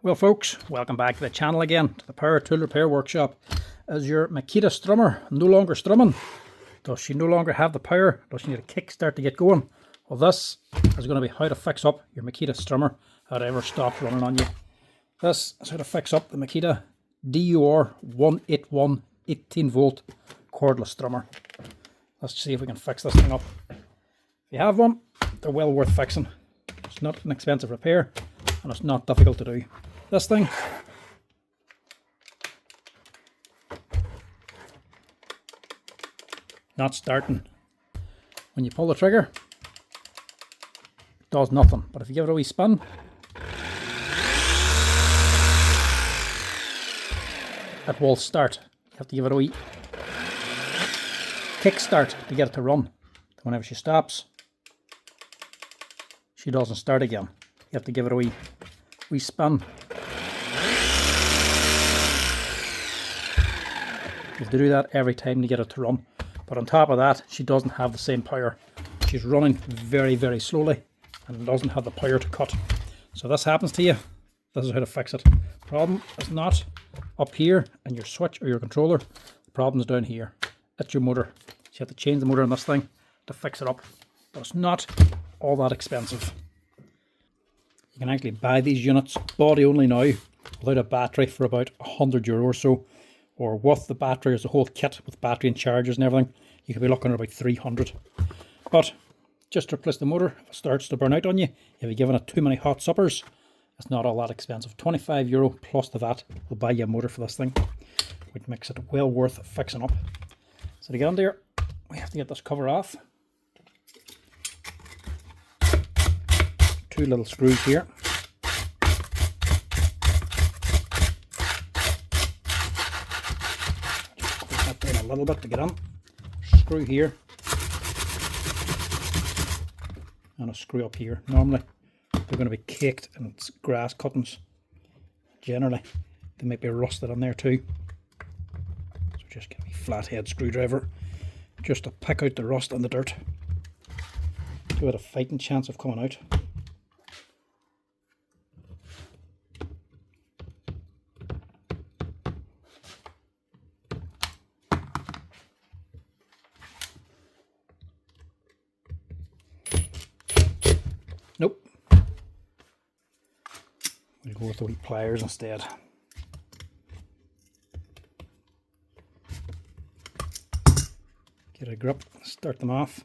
Well folks, welcome back to the channel again, to the Power Tool Repair Workshop. Is your Makita strimmer no longer strumming? Does she no longer have the power? Does she need a kickstart to get going? Well, this is going to be how to fix up your Makita strimmer had it ever stopped running on you. This is how to fix up the Makita DUR181 18 volt cordless strimmer. Let's see if we can fix this thing up. If you have one, they're well worth fixing. It's not an expensive repair and it's not difficult to do. This thing, not starting. When you pull the trigger, it does nothing. But if you give it a wee spin, it will start. You have to give it a wee kick start to get it to run. Whenever she stops, she doesn't start again. You have to give it a wee spin. You have to do that every time to get it to run. But on top of that, she doesn't have the same power. She's running very, very slowly and doesn't have the power to cut. So this happens to you. This is how to fix it. The problem is not up here in your switch or your controller. The problem is down here. It's your motor. So you have to change the motor on this thing to fix it up. But it's not all that expensive. You can actually buy these units body only now without a battery for about €100 or so, or with the battery as the whole kit with battery and chargers and everything, you could be looking at about 300. But just to replace the motor, if it starts to burn out on you, if you've given it too many hot suppers, it's not all that expensive. €25 plus the VAT will buy you a motor for this thing, which makes it well worth fixing up. So to get under here, we have to get this cover off. Two little screws here. Just put that down a little bit to get on. Screw here. And a screw up here. Normally they're going to be caked in grass cuttings. Generally they might be rusted on there too. So just get a wee flathead screwdriver just to pick out the rust and the dirt. Give it a fighting chance of coming out. Nope. We'll go with the wee pliers instead. Get a grip, start them off.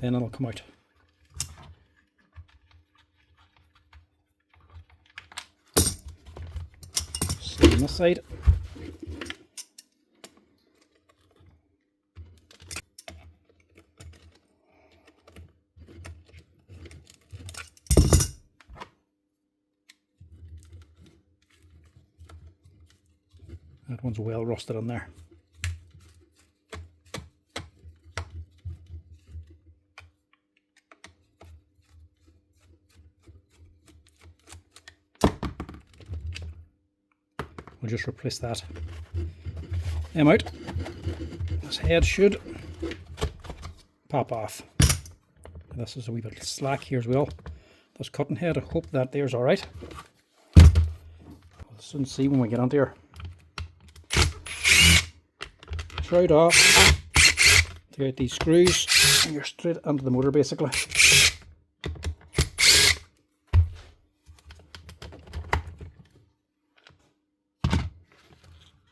Then it'll come out. Same on this side. That one's well rusted in there. We'll just replace that. Them out. This head should pop off. This is a wee bit slack here as well. This cutting head, I hope that there's alright. We'll soon see when we get onto here. Shroud off, take out these screws, and you're straight into the motor basically.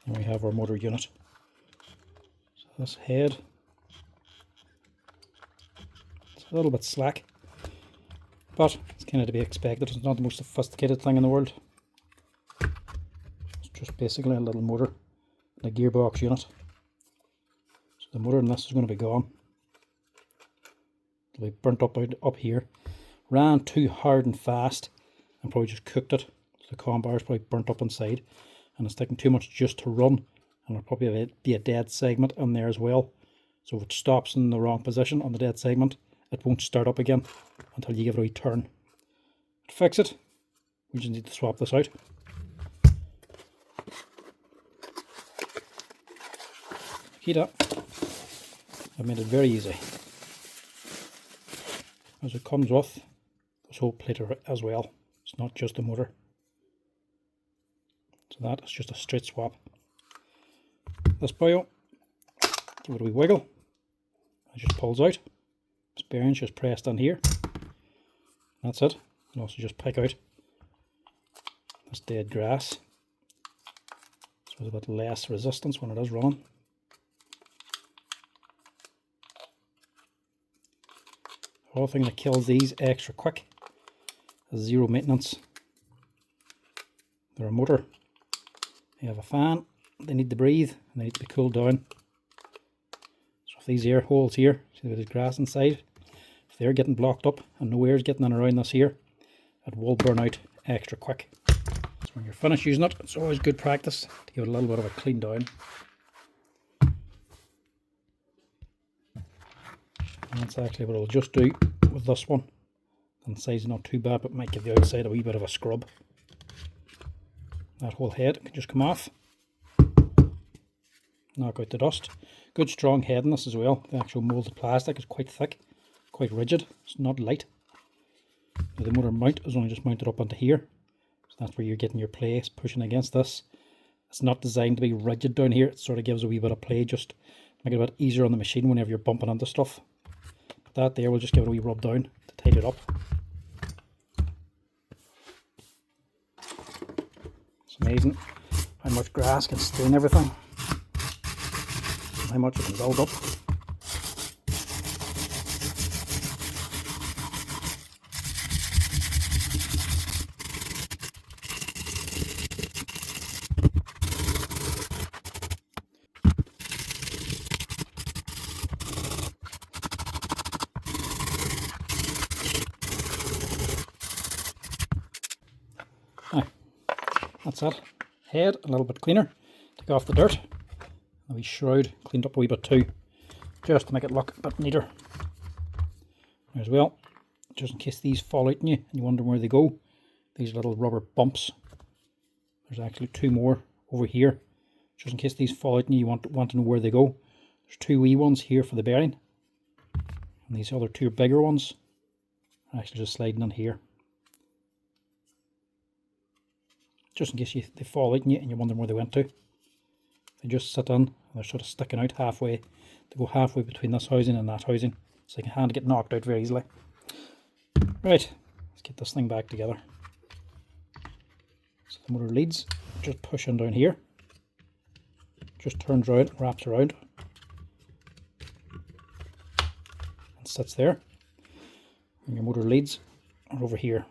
And we have our motor unit. So this head, it's a little bit slack, but it's kind of to be expected. It's not the most sophisticated thing in the world. It's just basically a little motor and a gearbox unit. The motor in this is going to be gone. It'll be burnt up here. Ran too hard and fast and probably just cooked it. So the comm bar is probably burnt up inside and it's taking too much just to run, and there'll probably be a dead segment in there as well. So if it stops in the wrong position on the dead segment, it won't start up again until you give it a wee turn. To fix it, we just need to swap this out. Heat up. I've made it very easy. As it comes with this whole plate as well. It's not just the motor. So that is just a straight swap. This boil, give it a wee wiggle. It just pulls out. This bearing's just pressed on here. That's it. And also just pick out this dead grass. So there's a bit less resistance when it is running. The other thing that kills these extra quick is zero maintenance. They're a motor. They have a fan. They need to breathe and they need to be cooled down. So if these air holes here, see there's grass inside, if they're getting blocked up and no air is getting in around this here, it will burn out extra quick. So when you're finished using it, it's always good practice to give it a little bit of a clean down. And that's actually what I'll just do with this one. And the size is not too bad, but might give the outside a wee bit of a scrub. That whole head can just come off. Knock out the dust. Good strong head in this as well. The actual moulded plastic is quite thick, quite rigid. It's not light. Now the motor mount is only just mounted up onto here. So that's where you're getting your play, it's pushing against this. It's not designed to be rigid down here. It sort of gives a wee bit of play just to make it a bit easier on the machine whenever you're bumping into stuff. But that there will just give it a wee rub down to tighten it up. It's amazing how much grass can stain everything. How much it can build up. Now, that's it. Head a little bit cleaner. Take off the dirt. A wee shroud cleaned up a wee bit too, just to make it look a bit neater. As well, just in case these fall out on you and you wonder where they go, these little rubber bumps. There's actually two more over here, just in case these fall out and you want to know where they go. There's two wee ones here for the bearing, and these other two bigger ones are actually just sliding in here. Just in case they fall out on you and you're wondering where they went to. They just sit in and they're sort of sticking out halfway. They go halfway between this housing and that housing, so they can hand get knocked out very easily. Right, let's get this thing back together. So the motor leads, just push in down here, just turns around, wraps around, and sits there. And your motor leads are over here.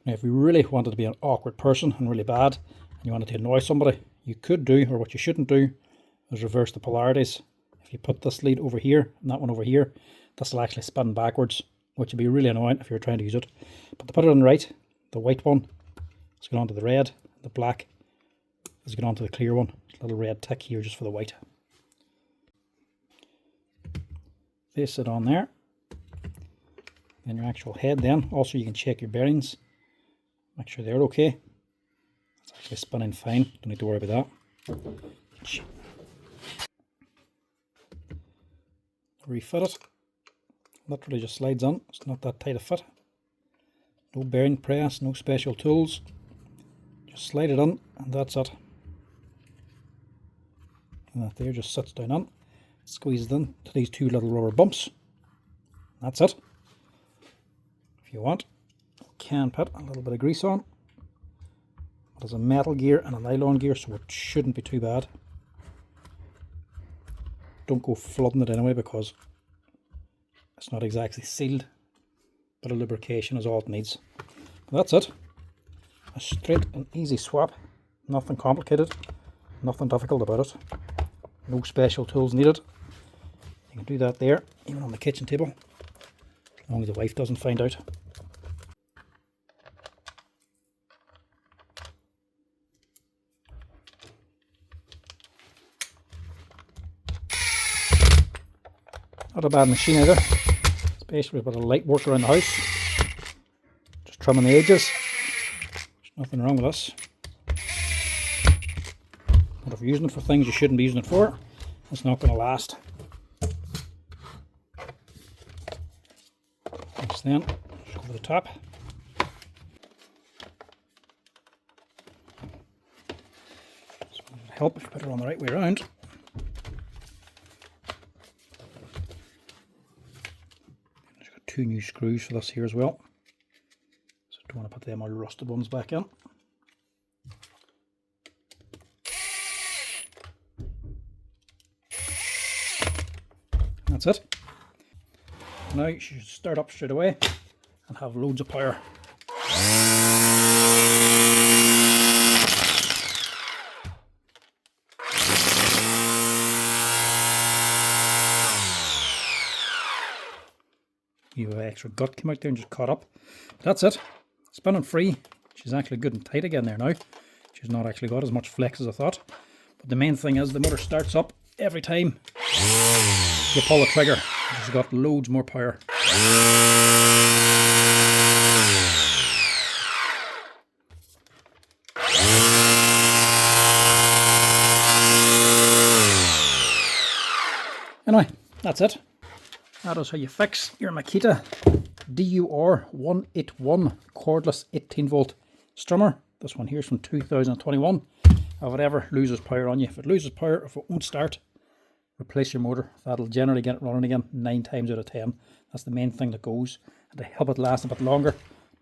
Now if you really wanted to be an awkward person and really bad, you wanted to annoy somebody, you could do, or what you shouldn't do, is reverse the polarities. If you put this lead over here and that one over here, this will actually spin backwards, which would be really annoying if you're trying to use it. But to put it on right, the white one is going on to the red, the black is going on to the clear one. There's a little red tick here just for the white. Place it on there. Then your actual head then. Also you can check your bearings, make sure they're okay. It's actually spinning fine, don't need to worry about that. Refit it. Literally just slides on, it's not that tight a fit. No bearing press, no special tools. Just slide it on and that's it. And that there just sits down on. Squeezed in to these two little rubber bumps. That's it. If you want, you can put a little bit of grease on. There's a metal gear and a nylon gear, so it shouldn't be too bad. Don't go flooding it anyway because it's not exactly sealed, but a lubrication is all it needs. But that's it. A straight and easy swap. Nothing complicated, nothing difficult about it. No special tools needed. You can do that there, even on the kitchen table, as long as the wife doesn't find out. Not a bad machine either. It's basically a bit of light work around the house. Just trimming the edges. There's nothing wrong with this. But if you're using it for things you shouldn't be using it for, it's not going to last. Just then just over the top. So it'll help if you put it on the right way around. There's got 2 new screws for this here as well. So don't want to put them all rusted ones back in. That's it. Now you should start up straight away and have loads of power. You have extra gut came out there and just caught up. That's it. Spinning free. She's actually good and tight again there now. She's not actually got as much flex as I thought. But the main thing is the motor starts up every time you pull the trigger. She's got loads more power. Anyway, that's it. That is how you fix your Makita DUR181 cordless 18 volt strimmer. This one here is from 2021. If it ever loses power on you, if it loses power, if it won't start, replace your motor. That'll generally get it running again 9 times out of 10. That's the main thing that goes. And to help it last a bit longer,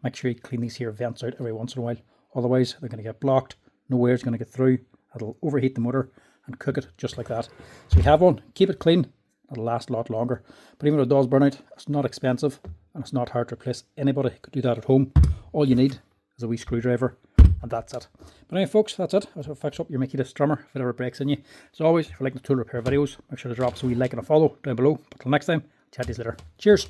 make sure you clean these here vents out every once in a while. Otherwise, they're going to get blocked. No air is going to get through. It'll overheat the motor and cook it just like that. So you have one, keep it clean. It'll last a lot longer. But even if it does burn out, it's not expensive and it's not hard to replace. Anybody could do that at home. All you need is a wee screwdriver. And that's it. But anyway, folks, that's it. That's how to fix up your Makita strimmer if it ever breaks in you. As always, if you like the tool repair videos, make sure to drop us a wee like and a follow down below. But till next time, chat to you later. Cheers.